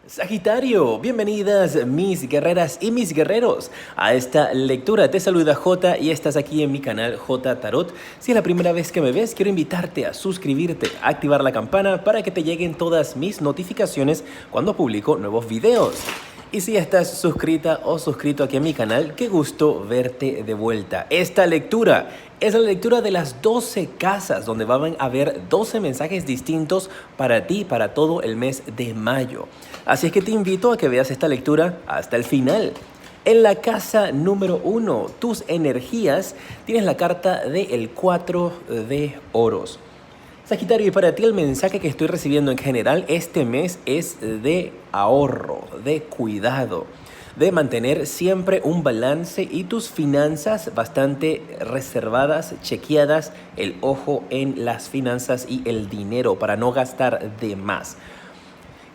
Sagitario, bienvenidas mis guerreras y mis guerreros a esta lectura. Te saluda J y estás aquí en mi canal J Tarot. Si es la primera vez que me ves, quiero invitarte a suscribirte, a activar la campana para que te lleguen todas mis notificaciones cuando publico nuevos videos. Y si estás suscrita o suscrito aquí a mi canal, qué gusto verte de vuelta. Esta lectura es la lectura de las 12 casas, donde van a haber 12 mensajes distintos para ti, para todo el mes de mayo. Así es que te invito a que veas esta lectura hasta el final. En la casa número 1, tus energías, tienes la carta del 4 de oros. Sagitario, y para ti el mensaje que estoy recibiendo en general este mes es de ahorro, de cuidado, de mantener siempre un balance y tus finanzas bastante reservadas, chequeadas, el ojo en las finanzas y el dinero para no gastar de más.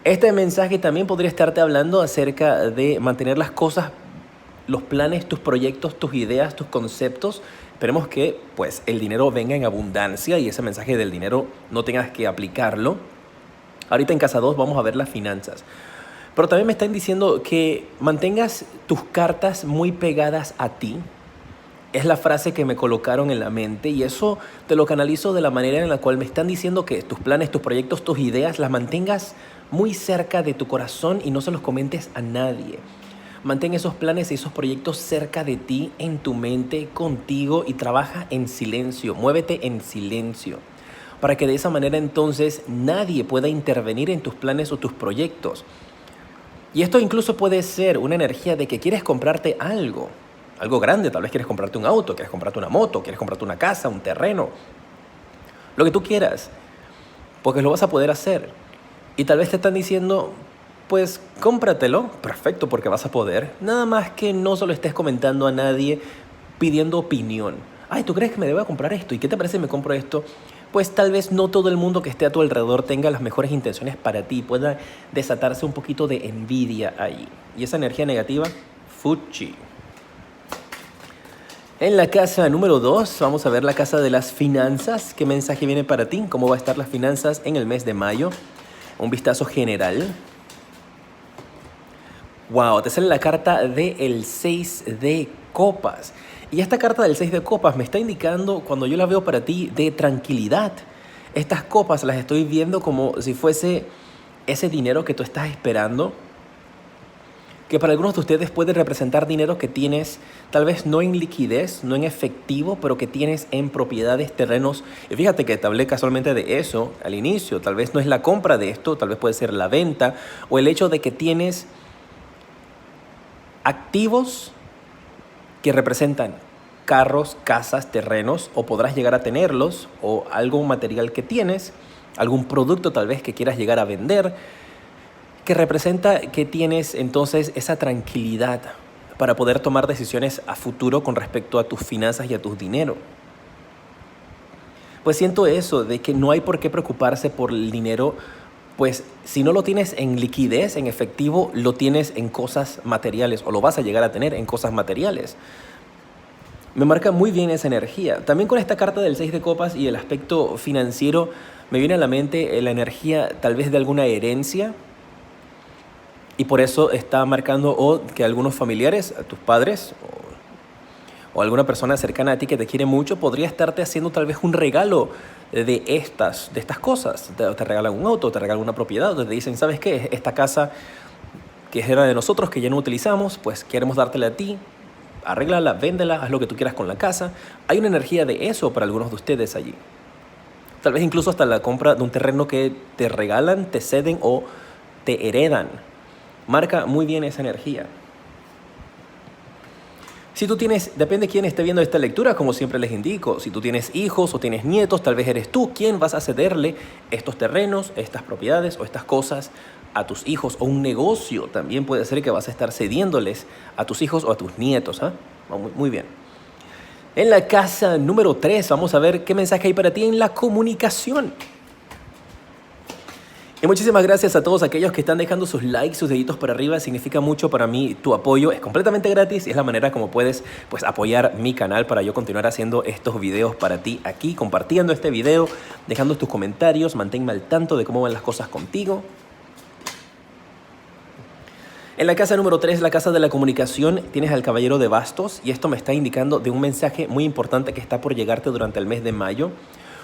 Este mensaje también podría estarte hablando acerca de mantener las cosas, los planes, tus proyectos, tus ideas, tus conceptos. Esperemos que pues el dinero venga en abundancia y ese mensaje del dinero no tengas que aplicarlo. Ahorita en casa 2 vamos a ver las finanzas. Pero también me están diciendo que mantengas tus cartas muy pegadas a ti. Es la frase que me colocaron en la mente y eso te lo canalizo de la manera en la cual me están diciendo que tus planes, tus proyectos, tus ideas las mantengas muy cerca de tu corazón y no se los comentes a nadie. Mantén esos planes y esos proyectos cerca de ti, en tu mente, contigo y trabaja en silencio, muévete en silencio. Para que de esa manera entonces nadie pueda intervenir en tus planes o tus proyectos. Y esto incluso puede ser una energía de que quieres comprarte algo grande, tal vez quieres comprarte un auto, quieres comprarte una moto, quieres comprarte una casa, un terreno, lo que tú quieras, porque lo vas a poder hacer. Y tal vez te están diciendo, pues cómpratelo, perfecto, porque vas a poder. Nada más que no se lo estés comentando a nadie pidiendo opinión. Ay, ¿tú crees que me debo comprar esto? ¿Y qué te parece si me compro esto? Pues tal vez no todo el mundo que esté a tu alrededor tenga las mejores intenciones para ti. Pueda desatarse un poquito de envidia ahí. Y esa energía negativa, fuchi. En la casa número 2 vamos a ver la casa de las finanzas. ¿Qué mensaje viene para ti? ¿Cómo va a estar las finanzas en el mes de mayo? Un vistazo general. Wow, te sale la carta del 6 de copas. Y esta carta del 6 de copas me está indicando, cuando yo la veo para ti, de tranquilidad. Estas copas las estoy viendo como si fuese ese dinero que tú estás esperando, que para algunos de ustedes puede representar dinero que tienes, tal vez no en liquidez, no en efectivo, pero que tienes en propiedades, terrenos. Y fíjate que te hablé casualmente de eso al inicio. Tal vez no es la compra de esto, tal vez puede ser la venta o el hecho de que tienes activos que representan carros, casas, terrenos, o podrás llegar a tenerlos, o algún material que tienes, algún producto tal vez que quieras llegar a vender, que representa que tienes entonces esa tranquilidad para poder tomar decisiones a futuro con respecto a tus finanzas y a tu dinero. Pues siento eso, de que no hay por qué preocuparse por el dinero. Pues si no lo tienes en liquidez, en efectivo, lo tienes en cosas materiales o lo vas a llegar a tener en cosas materiales. Me marca muy bien esa energía. También con esta carta del 6 de copas y el aspecto financiero me viene a la mente la energía tal vez de alguna herencia y por eso está marcando o que algunos familiares, tus padres o alguna persona cercana a ti que te quiere mucho podría estarte haciendo tal vez un regalo de estas cosas. Te regalan un auto, te regalan una propiedad, o te dicen, ¿sabes qué? Esta casa que era de nosotros, que ya no utilizamos, pues queremos dártela a ti, arréglala, véndela, haz lo que tú quieras con la casa. Hay una energía de eso para algunos de ustedes allí. Tal vez incluso hasta la compra de un terreno que te regalan, te ceden o te heredan. Marca muy bien esa energía. Si tú tienes, depende de quién esté viendo esta lectura, como siempre les indico, si tú tienes hijos o tienes nietos, tal vez eres tú quien vas a cederle estos terrenos, estas propiedades o estas cosas a tus hijos, o un negocio también puede ser que vas a estar cediéndoles a tus hijos o a tus nietos. Muy bien. En la casa número 3 vamos a ver qué mensaje hay para ti en la comunicación. Y muchísimas gracias a todos aquellos que están dejando sus likes, sus deditos para arriba. Significa mucho para mí tu apoyo. Es completamente gratis y es la manera como puedes apoyar mi canal para yo continuar haciendo estos videos para ti aquí, compartiendo este video, dejando tus comentarios. Manténme al tanto de cómo van las cosas contigo. En la casa número 3, la casa de la comunicación, tienes al caballero de bastos y esto me está indicando de un mensaje muy importante que está por llegarte durante el mes de mayo.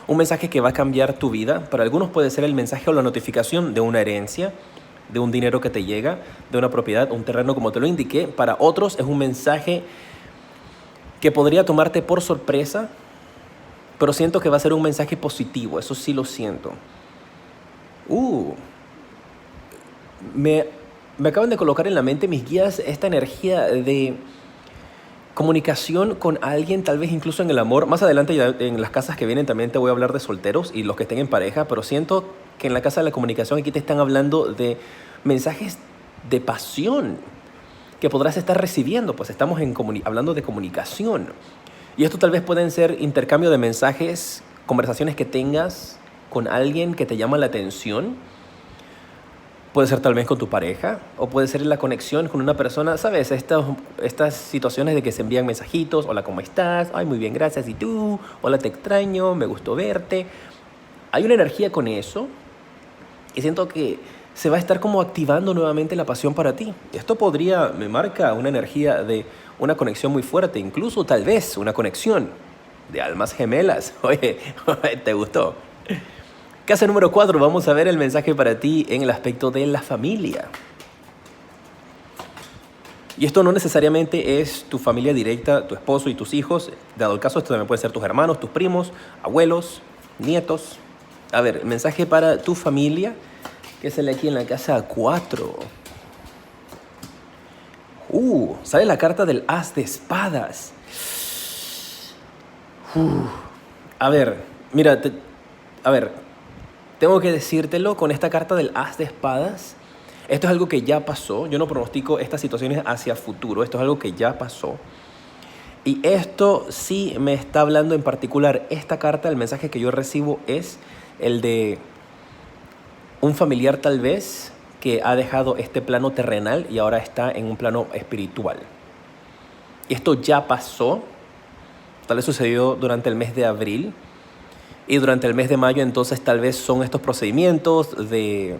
Un mensaje que va a cambiar tu vida. Para algunos puede ser el mensaje o la notificación de una herencia, de un dinero que te llega, de una propiedad, un terreno como te lo indiqué. Para otros es un mensaje que podría tomarte por sorpresa, pero siento que va a ser un mensaje positivo, eso sí lo siento. Me acaban de colocar en la mente mis guías esta energía de comunicación con alguien, tal vez incluso en el amor. Más adelante ya en las casas que vienen también te voy a hablar de solteros y los que estén en pareja, pero siento que en la casa de la comunicación aquí te están hablando de mensajes de pasión que podrás estar recibiendo, pues estamos hablando de comunicación. Y esto tal vez pueden ser intercambio de mensajes, conversaciones que tengas con alguien que te llama la atención. Puede ser tal vez con tu pareja o puede ser la conexión con una persona, ¿sabes? Estas situaciones de que se envían mensajitos, hola, ¿cómo estás? Ay, muy bien, gracias. ¿Y tú? Hola, te extraño, me gustó verte. Hay una energía con eso y siento que se va a estar como activando nuevamente la pasión para ti. Esto me marca una energía de una conexión muy fuerte, incluso tal vez una conexión de almas gemelas. Oye, ¿te gustó? Casa número 4, vamos a ver el mensaje para ti en el aspecto de la familia. Y esto no necesariamente es tu familia directa, tu esposo y tus hijos. Dado el caso, esto también puede ser tus hermanos, tus primos, abuelos, nietos. A ver, el mensaje para tu familia, que sale aquí en la casa 4. Sale la carta del As de Espadas. A ver, mira, tengo que decírtelo con esta carta del As de Espadas. Esto es algo que ya pasó. Yo no pronostico estas situaciones hacia futuro. Esto es algo que ya pasó. Y esto sí me está hablando en particular. Esta carta, el mensaje que yo recibo es el de un familiar tal vez que ha dejado este plano terrenal y ahora está en un plano espiritual. Esto ya pasó. Tal vez sucedió durante el mes de abril. Y durante el mes de mayo, entonces, tal vez son estos procedimientos de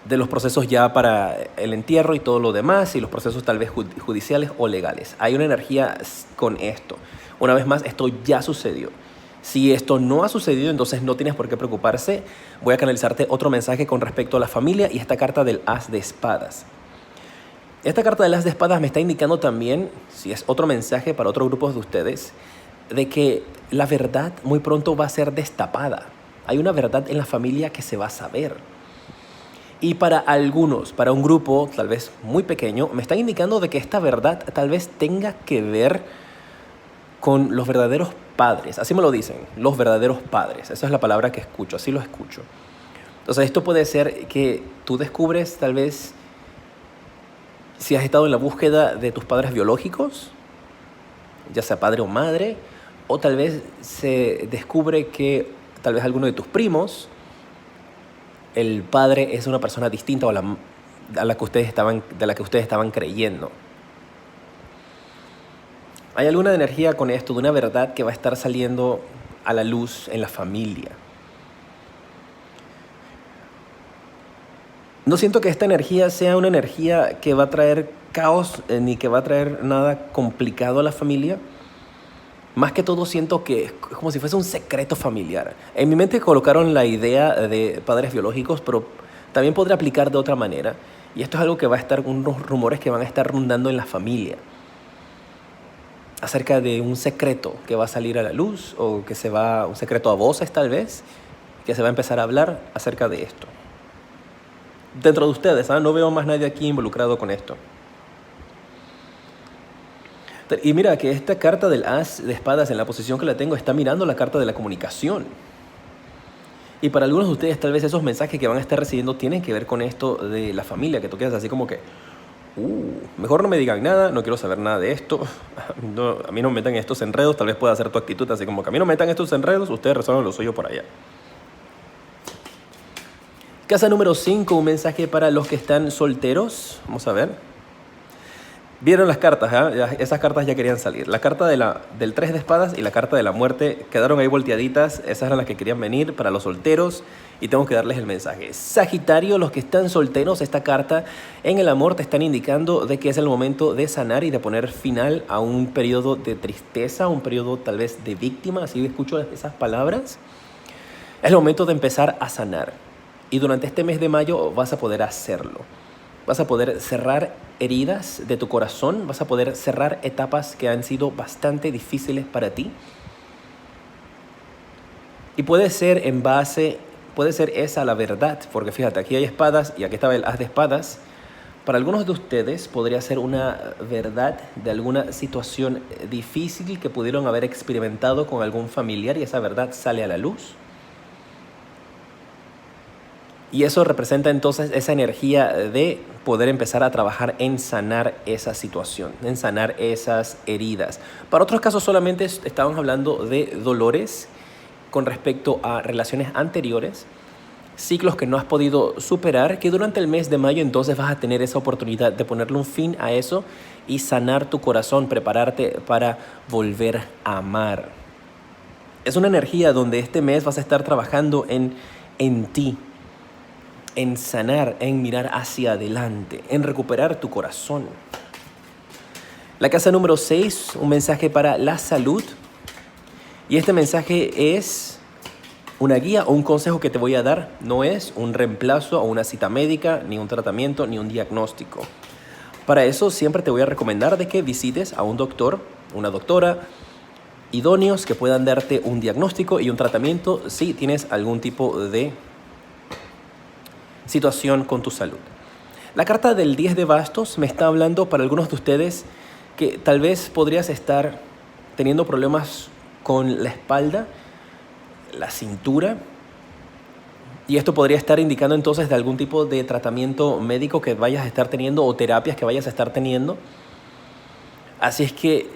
los procesos ya para el entierro y todo lo demás, y los procesos tal vez judiciales o legales. Hay una energía con esto. Una vez más, esto ya sucedió. Si esto no ha sucedido, entonces no tienes por qué preocuparse. Voy a canalizarte otro mensaje con respecto a la familia y esta carta del As de Espadas. Esta carta del As de Espadas me está indicando también, si es otro mensaje para otro grupo de ustedes, de que la verdad muy pronto va a ser destapada. Hay una verdad en la familia que se va a saber. Y para algunos, para un grupo tal vez muy pequeño, me están indicando de que esta verdad tal vez tenga que ver con los verdaderos padres. Así me lo dicen, los verdaderos padres. Esa es la palabra que escucho, así lo escucho. Entonces esto puede ser que tú descubres tal vez si has estado en la búsqueda de tus padres biológicos, ya sea padre o madre, o tal vez se descubre que tal vez alguno de tus primos, el padre es una persona distinta de la que ustedes estaban creyendo. Hay alguna energía con esto, de una verdad que va a estar saliendo a la luz en la familia. No siento que esta energía sea una energía que va a traer caos ni que va a traer nada complicado a la familia. Más que todo siento que es como si fuese un secreto familiar. En mi mente colocaron la idea de padres biológicos, pero también podría aplicar de otra manera. Y esto es algo que va a estar, unos rumores que van a estar rondando en la familia. Acerca de un secreto que va a salir a la luz, o un secreto a voces tal vez, que se va a empezar a hablar acerca de esto. Dentro de ustedes, no veo más nadie aquí involucrado con esto. Y mira que esta carta del As de Espadas, en la posición que la tengo, está mirando la carta de la comunicación. Y para algunos de ustedes tal vez esos mensajes que van a estar recibiendo tienen que ver con esto de la familia, que tú quedas así como que mejor no me digan nada, no quiero saber nada de esto. No, a mí no me metan estos enredos. Tal vez pueda ser tu actitud así como que a mí no me metan estos enredos, ustedes resuelvan lo suyo por allá. Casa número 5, un mensaje para los que están solteros. Vamos a ver. Vieron las cartas, esas cartas ya querían salir. La carta del 3 de espadas y la carta de la muerte quedaron ahí volteaditas. Esas eran las que querían venir para los solteros y tengo que darles el mensaje. Sagitario, los que están solteros, esta carta en el amor te están indicando de que es el momento de sanar y de poner final a un periodo de tristeza, un periodo tal vez de víctima, así escucho esas palabras. Es el momento de empezar a sanar y durante este mes de mayo vas a poder hacerlo. Vas a poder cerrar heridas de tu corazón, vas a poder cerrar etapas que han sido bastante difíciles para ti. Y puede ser esa la verdad, porque fíjate, aquí hay espadas y aquí estaba el as de espadas. Para algunos de ustedes podría ser una verdad de alguna situación difícil que pudieron haber experimentado con algún familiar y esa verdad sale a la luz. Y eso representa entonces esa energía de poder empezar a trabajar en sanar esa situación, en sanar esas heridas. Para otros casos solamente estaban hablando de dolores con respecto a relaciones anteriores, ciclos que no has podido superar, que durante el mes de mayo entonces vas a tener esa oportunidad de ponerle un fin a eso y sanar tu corazón, prepararte para volver a amar. Es una energía donde este mes vas a estar trabajando en ti, en sanar, en mirar hacia adelante, en recuperar tu corazón. La casa número 6, un mensaje para la salud. Y este mensaje es una guía o un consejo que te voy a dar. No es un reemplazo a una cita médica, ni un tratamiento, ni un diagnóstico. Para eso siempre te voy a recomendar de que visites a un doctor, una doctora, idóneos que puedan darte un diagnóstico y un tratamiento si tienes algún tipo de situación con tu salud. La carta del 10 de bastos me está hablando para algunos de ustedes que tal vez podrías estar teniendo problemas con la espalda, la cintura, y esto podría estar indicando entonces de algún tipo de tratamiento médico que vayas a estar teniendo o terapias que vayas a estar teniendo. Así es que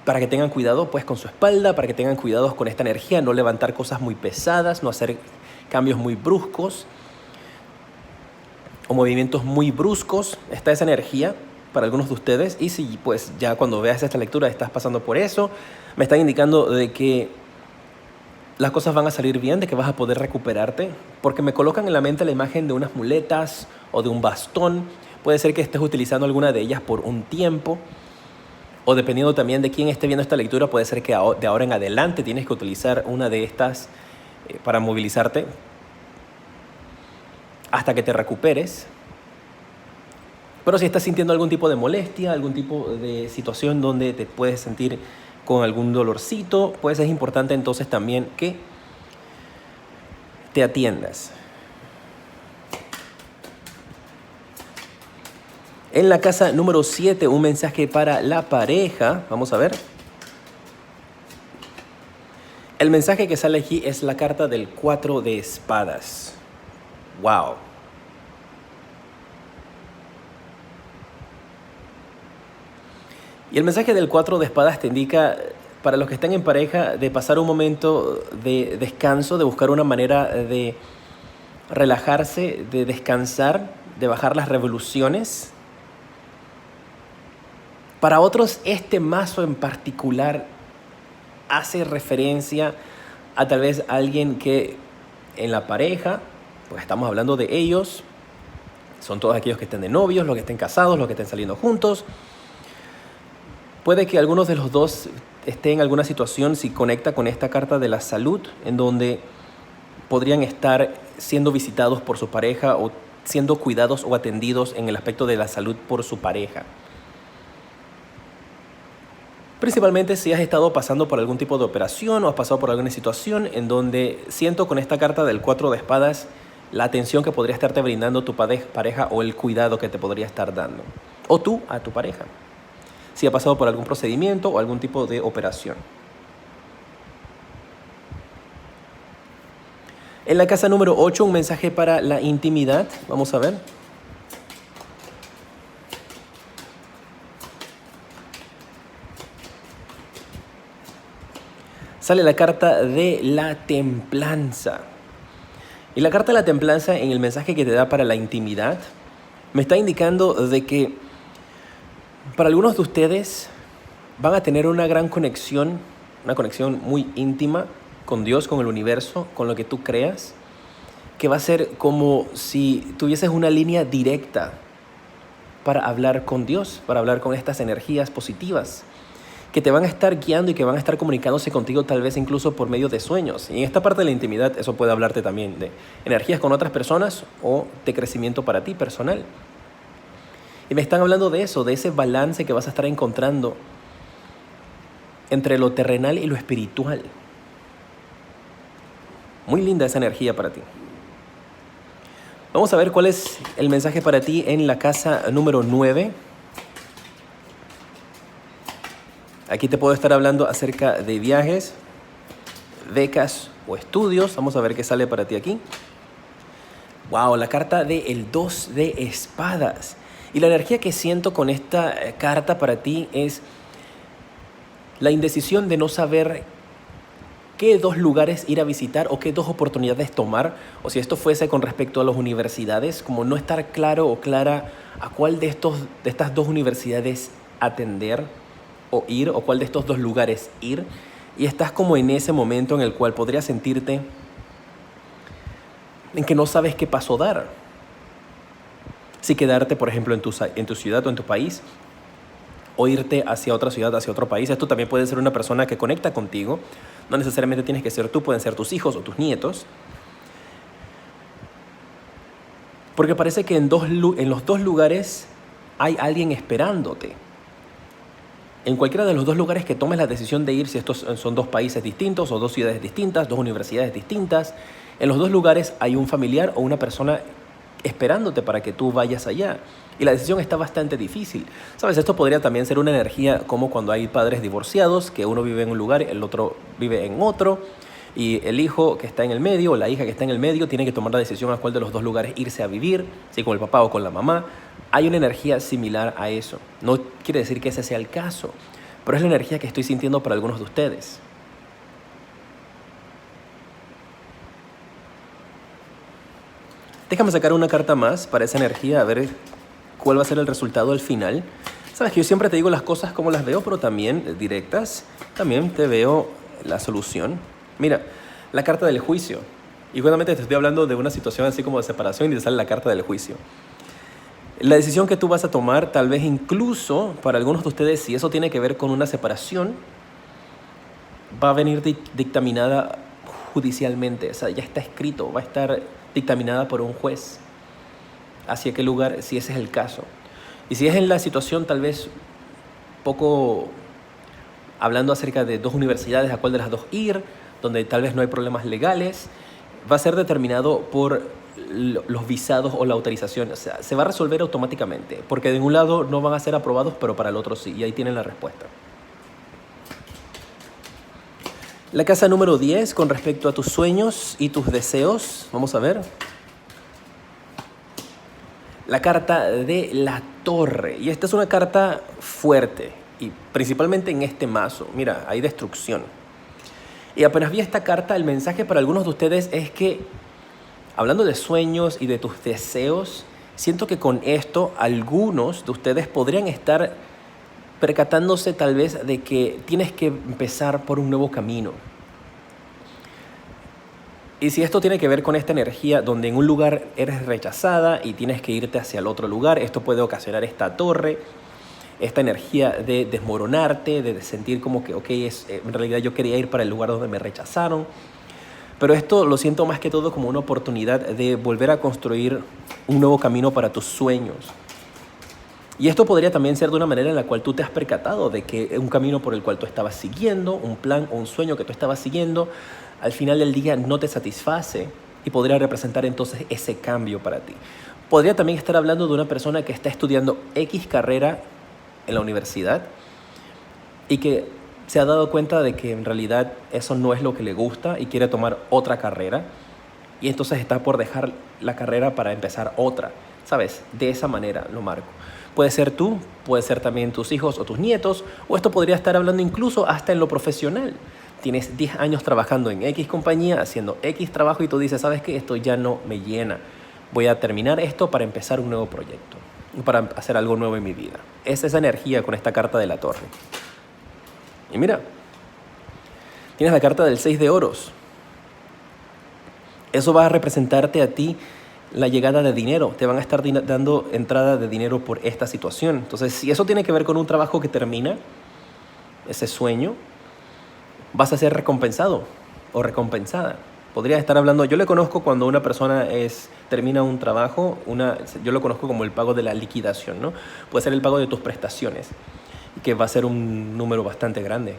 para que tengan cuidado pues con su espalda, para que tengan cuidado con esta energía, no levantar cosas muy pesadas, no hacer cambios muy bruscos o movimientos muy bruscos. Está esa energía para algunos de ustedes y si pues ya cuando veas esta lectura estás pasando por eso, me están indicando de que las cosas van a salir bien, de que vas a poder recuperarte, porque me colocan en la mente la imagen de unas muletas o de un bastón. Puede ser que estés utilizando alguna de ellas por un tiempo, o dependiendo también de quién esté viendo esta lectura, puede ser que de ahora en adelante tienes que utilizar una de estas para movilizarte hasta que te recuperes. Pero si estás sintiendo algún tipo de molestia, algún tipo de situación donde te puedes sentir con algún dolorcito, pues es importante entonces también que te atiendas. En la casa número 7, un mensaje para la pareja. Vamos a ver. El mensaje que sale aquí es la carta del 4 de espadas. ¡Wow! Y el mensaje del 4 de espadas te indica, para los que están en pareja, de pasar un momento de descanso, de buscar una manera de relajarse, de descansar, de bajar las revoluciones. Para otros, este mazo en particular hace referencia a tal vez alguien que en la pareja, pues estamos hablando de ellos, son todos aquellos que estén de novios, los que estén casados, los que estén saliendo juntos. Puede que algunos de los dos estén en alguna situación, si conecta con esta carta de la salud, en donde podrían estar siendo visitados por su pareja o siendo cuidados o atendidos en el aspecto de la salud por su pareja. Principalmente si has estado pasando por algún tipo de operación o has pasado por alguna situación en donde siento con esta carta del 4 de espadas la atención que podría estarte brindando tu pareja o el cuidado que te podría estar dando. O tú a tu pareja. Si ha pasado por algún procedimiento o algún tipo de operación. En la casa número 8, un mensaje para la intimidad. Vamos a ver. Sale la carta de la templanza. Y la carta de la templanza en el mensaje que te da para la intimidad me está indicando de que Para algunos de ustedes van a tener una gran conexión, una conexión muy íntima con Dios, con el universo, con lo que tú creas, que va a ser como si tuvieses una línea directa para hablar con Dios, para hablar con estas energías positivas, que te van a estar guiando y que van a estar comunicándose contigo tal vez incluso por medio de sueños. Y en esta parte de la intimidad eso puede hablarte también de energías con otras personas o de crecimiento para ti personal. Y me están hablando de eso, de ese balance que vas a estar encontrando entre lo terrenal y lo espiritual. Muy linda esa energía para ti. Vamos a ver cuál es el mensaje para ti en la casa número 9. Aquí te puedo estar hablando acerca de viajes, becas o estudios. Vamos a ver qué sale para ti aquí. Wow, la carta del 2 de espadas. Y la energía que siento con esta carta para ti es la indecisión de no saber qué 2 lugares ir a visitar o qué 2 oportunidades tomar. O si esto fuese con respecto a las universidades, como no estar claro o clara a cuál de estas 2 universidades atender o ir, o cuál de estos 2 lugares ir. Y estás como en ese momento en el cual podrías sentirte en que no sabes qué paso dar. Si quedarte, por ejemplo, en tu ciudad o en tu país, o irte hacia otra ciudad, hacia otro país. Esto también puede ser una persona que conecta contigo. No necesariamente tienes que ser tú, pueden ser tus hijos o tus nietos. Porque parece que en los 2 lugares hay alguien esperándote. En cualquiera de los 2 lugares que tomes la decisión de ir, si estos son 2 países distintos o 2 ciudades distintas, 2 universidades distintas, en los 2 lugares hay un familiar o una persona esperándote para que tú vayas allá. Y la decisión está bastante difícil. ¿Sabes? Esto podría también ser una energía como cuando hay padres divorciados, que uno vive en un lugar, el otro vive en otro, y el hijo que está en el medio o la hija que está en el medio tiene que tomar la decisión a cuál de los 2 lugares irse a vivir, si con el papá o con la mamá. Hay una energía similar a eso. No quiere decir que ese sea el caso, pero es la energía que estoy sintiendo para algunos de ustedes. Déjame sacar una carta más para esa energía, a ver cuál va a ser el resultado al final. Sabes que yo siempre te digo las cosas como las veo, pero también directas. También te veo la solución. Mira, la carta del juicio. Y justamente te estoy hablando de una situación así como de separación y te sale la carta del juicio. La decisión que tú vas a tomar, tal vez incluso para algunos de ustedes, si eso tiene que ver con una separación, va a venir dictaminada judicialmente. O sea, ya está escrito, va a estar dictaminada por un juez. ¿Hacia qué lugar? Si ese es el caso. Y si es en la situación tal vez poco hablando acerca de 2 universidades, a cuál de las 2 ir, donde tal vez no hay problemas legales, va a ser determinado por los visados o la autorización. O sea, se va a resolver automáticamente, porque de un lado no van a ser aprobados, pero para el otro sí, y ahí tienen la respuesta. La casa número 10, con respecto a tus sueños y tus deseos, vamos a ver. La carta de la torre, y esta es una carta fuerte, y principalmente en este mazo. Mira, hay destrucción. Y apenas vi esta carta, el mensaje para algunos de ustedes es que, hablando de sueños y de tus deseos, siento que con esto algunos de ustedes podrían estar percatándose tal vez de que tienes que empezar por un nuevo camino. Y si esto tiene que ver con esta energía donde en un lugar eres rechazada y tienes que irte hacia el otro lugar, esto puede ocasionar esta torre, esta energía de desmoronarte, de sentir como que, en realidad yo quería ir para el lugar donde me rechazaron. Pero esto lo siento más que todo como una oportunidad de volver a construir un nuevo camino para tus sueños. Y esto podría también ser de una manera en la cual tú te has percatado de que un camino por el cual tú estabas siguiendo, un plan o un sueño que tú estabas siguiendo, al final del día no te satisface y podría representar entonces ese cambio para ti. Podría también estar hablando de una persona que está estudiando X carrera en la universidad y que se ha dado cuenta de que en realidad eso no es lo que le gusta y quiere tomar otra carrera y entonces está por dejar la carrera para empezar otra, ¿sabes? De esa manera lo marco. Puede ser tú, puede ser también tus hijos o tus nietos, o esto podría estar hablando incluso hasta en lo profesional. Tienes 10 años trabajando en X compañía, haciendo X trabajo y tú dices, ¿sabes qué? Esto ya no me llena. Voy a terminar esto para empezar un nuevo proyecto. para hacer algo nuevo en mi vida. Es esa energía con esta carta de la torre. Y mira, tienes la carta del 6 de oros. Eso va a representarte a ti la llegada de dinero. Te van a estar dando entrada de dinero por esta situación. Entonces, si eso tiene que ver con un trabajo que termina, ese sueño, vas a ser recompensado o recompensada. Podría estar hablando, yo le conozco cuando una persona termina un trabajo, yo lo conozco como el pago de la liquidación, ¿no? Puede ser el pago de tus prestaciones, que va a ser un número bastante grande.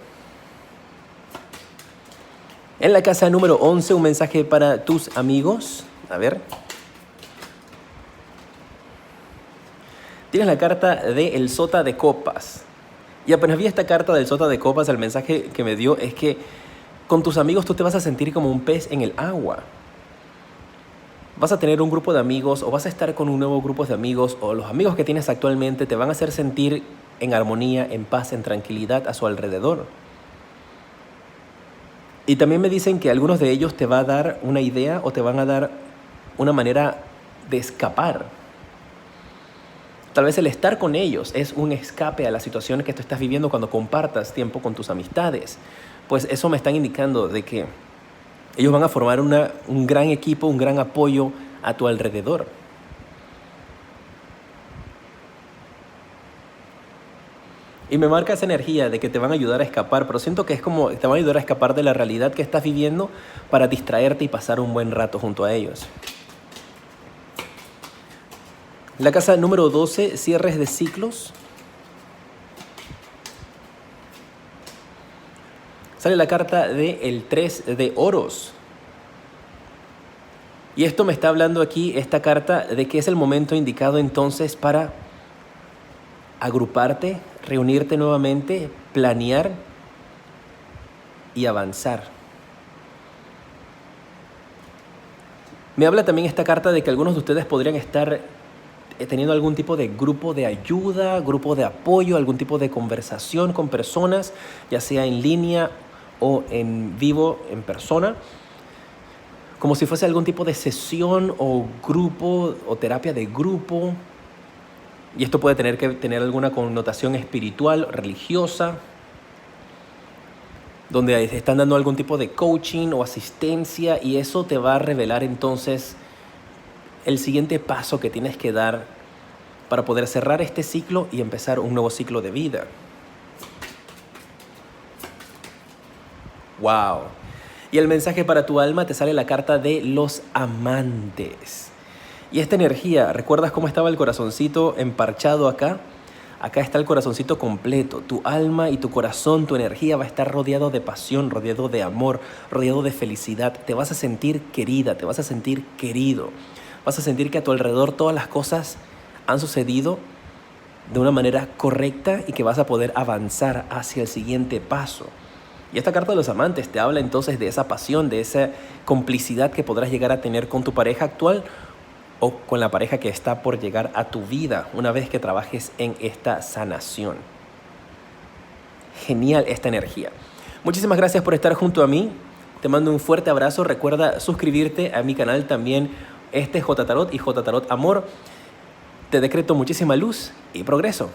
En la casa número 11, un mensaje para tus amigos. A ver. Tienes la carta del Sota de Copas. Y apenas vi esta carta del Sota de Copas, el mensaje que me dio es que con tus amigos tú te vas a sentir como un pez en el agua. Vas a tener un grupo de amigos o vas a estar con un nuevo grupo de amigos, o los amigos que tienes actualmente te van a hacer sentir en armonía, en paz, en tranquilidad a su alrededor. Y también me dicen que algunos de ellos te va a dar una idea o te van a dar una manera de escapar. Tal vez el estar con ellos es un escape a la situación que tú estás viviendo cuando compartas tiempo con tus amistades. Pues eso me están indicando de que ellos van a formar un gran equipo, un gran apoyo a tu alrededor. Y me marca esa energía de que te van a ayudar a escapar, pero siento que es como te van a ayudar a escapar de la realidad que estás viviendo para distraerte y pasar un buen rato junto a ellos. La casa número 12, cierres de ciclos. Sale la carta del 3 de oros. Y esto me está hablando aquí, esta carta, de que es el momento indicado entonces para agruparte, reunirte nuevamente, planear y avanzar. Me habla también esta carta de que algunos de ustedes podrían estar teniendo algún tipo de grupo de ayuda, grupo de apoyo, algún tipo de conversación con personas, ya sea en línea o en vivo, en persona, como si fuese algún tipo de sesión o grupo o terapia de grupo. Y esto puede tener alguna connotación espiritual, religiosa, donde están dando algún tipo de coaching o asistencia, y eso te va a revelar entonces el siguiente paso que tienes que dar para poder cerrar este ciclo y empezar un nuevo ciclo de vida. ¡Wow! Y el mensaje para tu alma, te sale la carta de los amantes. Y esta energía, ¿recuerdas cómo estaba el corazoncito emparchado acá? Acá está el corazoncito completo. Tu alma y tu corazón, tu energía va a estar rodeado de pasión, rodeado de amor, rodeado de felicidad. Te vas a sentir querida, te vas a sentir querido. Vas a sentir que a tu alrededor todas las cosas han sucedido de una manera correcta y que vas a poder avanzar hacia el siguiente paso. Y esta carta de los amantes te habla entonces de esa pasión, de esa complicidad que podrás llegar a tener con tu pareja actual o con la pareja que está por llegar a tu vida una vez que trabajes en esta sanación. Genial esta energía. Muchísimas gracias por estar junto a mí. Te mando un fuerte abrazo. Recuerda suscribirte a mi canal también. Este es J Tarot y J Tarot Amor. Te decreto muchísima luz y progreso.